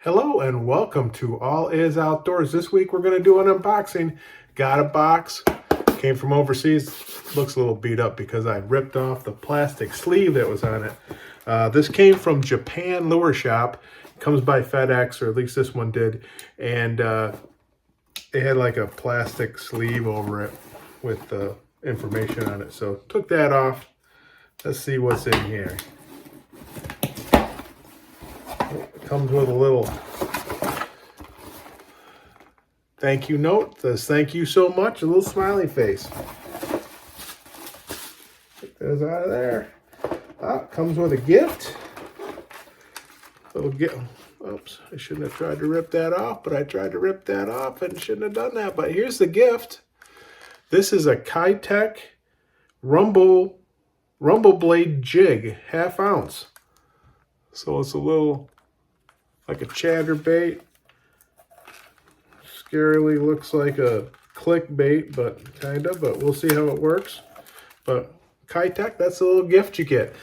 Hello and welcome to All Is Outdoors. This week we're going to do an unboxing. Got a box, came from overseas. Looks a little beat up because I ripped off the plastic sleeve that was on it. This came from Japan Lure Shop. Comes by FedEx, or at least this one did. And it had like a plastic sleeve over it with the information on it. So took that off. Let's see what's in here. It comes with a little thank you note. Says thank you so much. A little smiley face. Get those out of there. Comes with a gift. Little gift. Oops, I shouldn't have tried to rip that off, but I tried to rip that off and shouldn't have done that. But here's the gift. This is a Keitech Rumblade Jig, 1/2 ounce. So it's a little like a chatterbait. Scarily looks like a clickbait, but we'll see how it works. But Keitech, that's a little gift you get.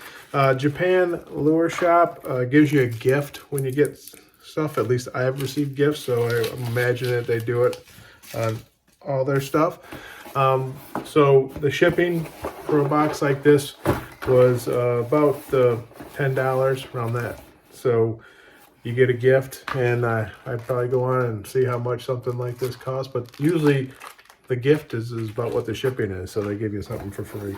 Japan Lure Shop gives you a gift when you get stuff. At least I have received gifts, so I imagine that they do it on all their stuff. So the shipping for a box like this was about $10, around that. So you get a gift, and I'd probably go on and see how much something like this costs. But usually the gift is about what the shipping is, so they give you something for free.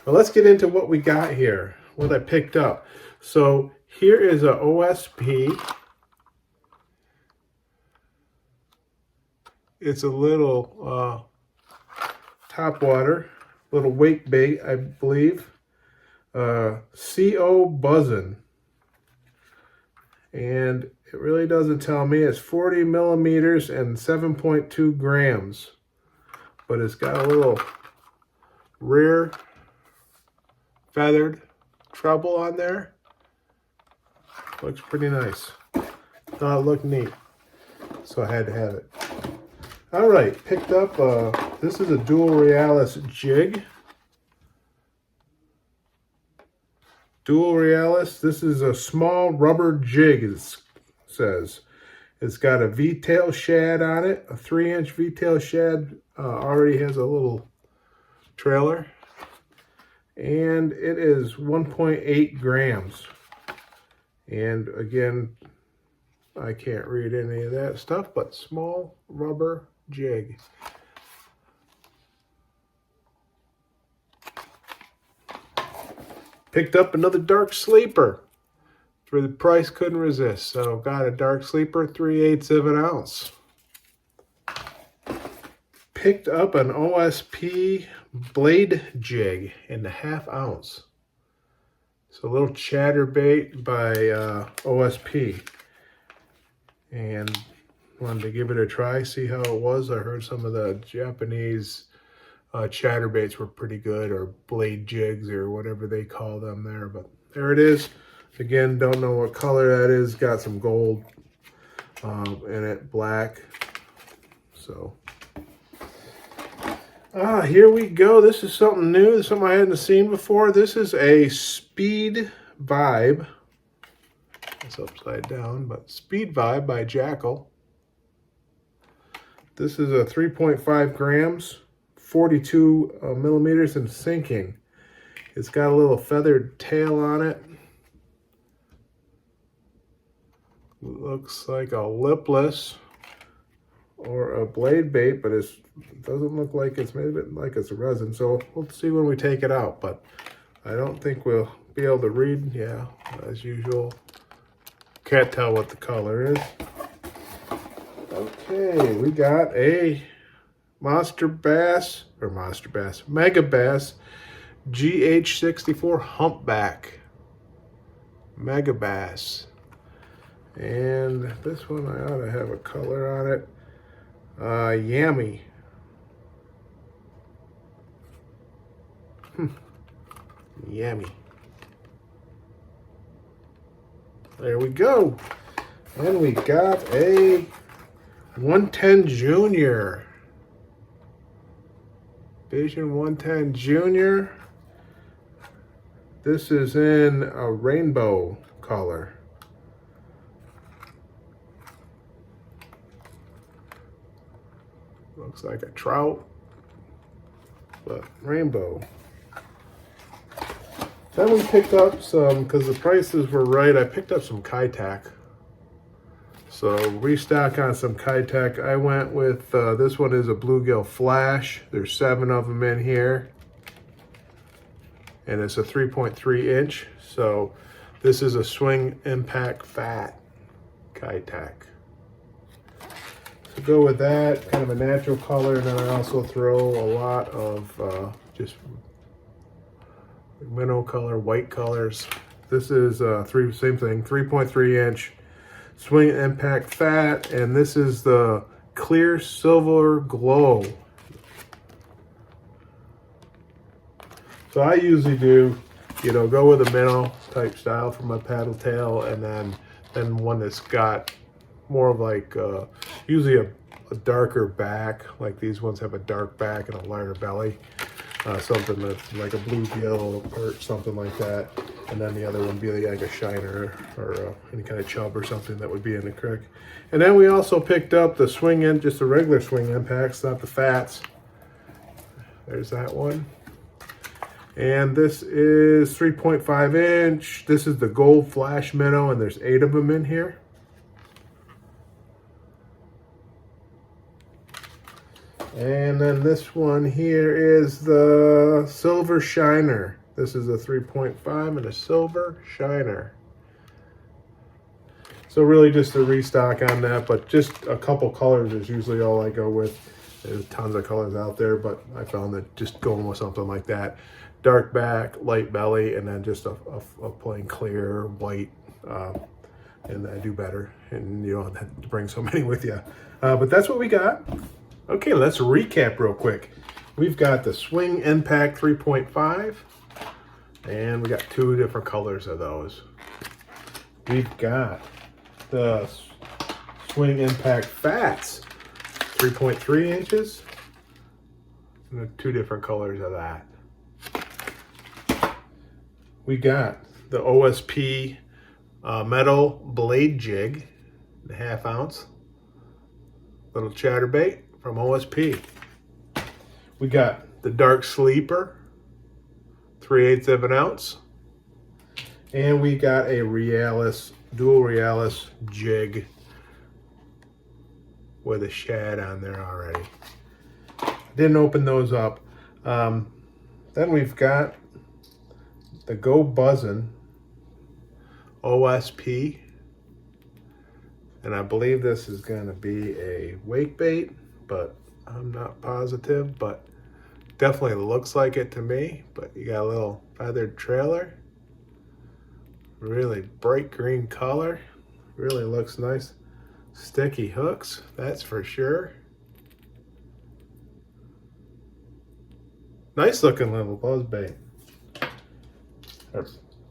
But let's get into what we got here, what I picked up. So here is a OSP. It's a little topwater, little wake bait, I believe. Co Buzzin. And it really doesn't tell me. It's 40 millimeters and 7.2 grams. But it's got a little rear feathered treble on there. Looks pretty nice. Thought it looked neat, so I had to have it. All right, picked up, this is a dual Realis jig. Dual Realis, this is a small rubber jig, it says. It's got a V-tail shad on it, a 3-inch V-tail shad, already has a little trailer. And it is 1.8 grams. And again, I can't read any of that stuff, but small rubber jig. Picked up another dark sleeper. For the price, couldn't resist. So got a dark sleeper, 3/8 of an ounce. Picked up an OSP Blade Jig in the 1/2 ounce. So a little chatterbait by OSP. And wanted to give it a try, see how it was. I heard some of the Japanese chatterbaits were pretty good, or blade jigs, or whatever they call them there. But there it is. Again, don't know what color that is. Got some gold in it, black. So here we go. This is something new, something I hadn't seen before. This is a Speed Vib. It's upside down, but Speed Vib by Jackall. This is a 3.5 grams, 42 millimeters and sinking. It's got a little feathered tail on it. Looks like a lipless or a blade bait, but it doesn't look like it's made it like it's a resin. So we'll see when we take it out, but I don't think we'll be able to read. Yeah, as usual. Can't tell what the color is. Okay, we got a Megabass GH64 Humpback. Megabass. And this one, I ought to have a color on it. Yummy. Yummy. There we go. And we got a 110 Junior. Vision 110 Junior. This is in a rainbow color. Looks like a trout, but rainbow. Then we picked up some, because the prices were right, I picked up some Keitech. So restock on some Keitech. I went with, this one is a bluegill flash. There's 7 of them in here. And it's a 3.3 inch. So this is a swing impact fat Keitech. So go with that, kind of a natural color. And then I also throw a lot of just minnow color, white colors. This is same thing, 3.3 inch swing impact fat, and this is the clear silver glow. So I usually do, you know, go with a minnow type style for my paddle tail, and then one that's got more of like usually a darker back, like these ones have a dark back and a lighter belly. Something that's like a bluegill or something like that, and then the other one be like a shiner or any kind of chub or something that would be in the creek. And then we also picked up the swing in, just the regular swing impacts, not the fats. There's that one. And this is 3.5 inch. This is the gold flash minnow, and there's 8 of them in here. And then this one here is the silver shiner. This is a 3.5 and a silver shiner. So really just a restock on that, but just a couple colors is usually all I go with. There's tons of colors out there, but I found that just going with something like that, dark back, light belly, and then just a plain clear white, and I do better, and you don't have to bring so many with you. But that's what we got. Okay, let's recap real quick. We've got the Swing Impact 3.5, and we got 2 different colors of those. We've got the Swing Impact Fats, 3.3 inches, and the 2 different colors of that. We got the OSP Metal Blade Jig, the 1/2 ounce, little chatterbait from OSP. We got the Dark Sleeper, 3/8 of an ounce. And we got a Realis, dual Realis jig with a shad on there already. Didn't open those up. Then we've got the Co Buzzin OSP. And I believe this is going to be a wake bait, but I'm not positive, but definitely looks like it to me. But you got a little feathered trailer, really bright green color, really looks nice. Sticky hooks, that's for sure. Nice looking little buzz bait, or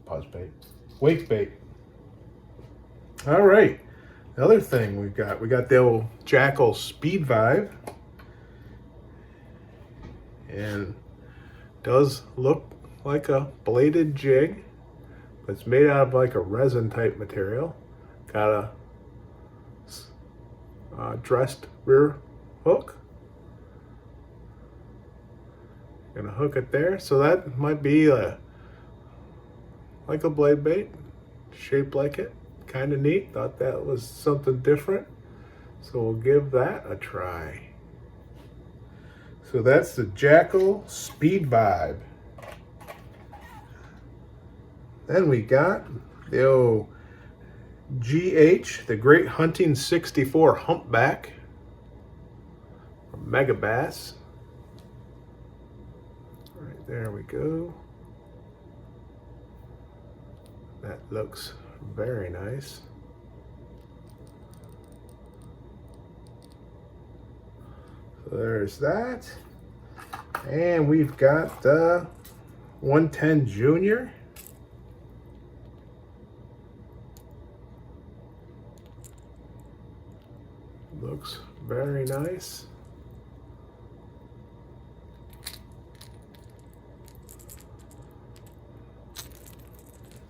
buzz bait, wake bait. All right. The other thing we got the old Jackall Speed Vib, and does look like a bladed jig, but it's made out of like a resin type material. Got a dressed rear hook. Gonna hook it there, so that might be like a blade bait, shaped like it. Kind of neat. Thought that was something different, so we'll give that a try. So that's the Jackall Speed Vib. Then we got the old GH, the Great Hunting 64 Humpback from Megabass. Right there we go. That looks very nice. So there's that. And we've got the 110 Junior. Looks very nice.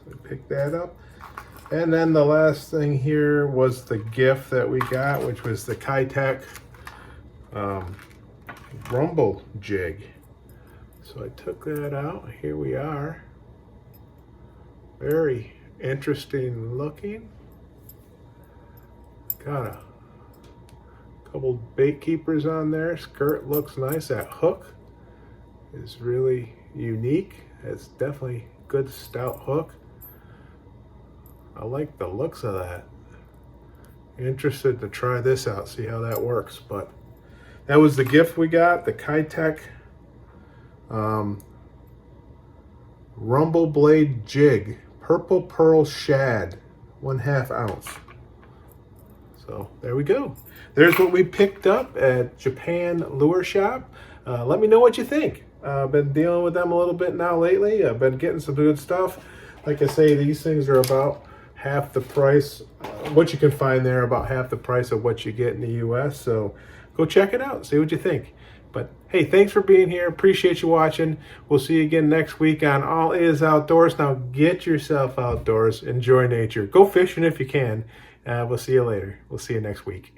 So pick that up. And then the last thing here was the gift that we got, which was the Keitech Rumblade Jig. So I took that out. Here we are. Very interesting looking. Got a couple bait keepers on there. Skirt looks nice. That hook is really unique. It's definitely a good stout hook. I like the looks of that. Interested to try this out, see how that works. But that was the gift we got, the Keitech Rumblade Blade Jig, Purple Pearl Shad, 1/2 ounce. So there we go. There's what we picked up at Japan Lure Shop. Let me know what you think. I've been dealing with them a little bit now lately. I've been getting some good stuff. Like I say, these things are about half the price. What you can find there, about half the price of what you get in the US. So go check it out, see what you think. But hey, thanks for being here. Appreciate you watching. We'll see you again next week on All Is Outdoors. Now get yourself outdoors. Enjoy nature. Go fishing if you can. We'll see you later. We'll see you next week.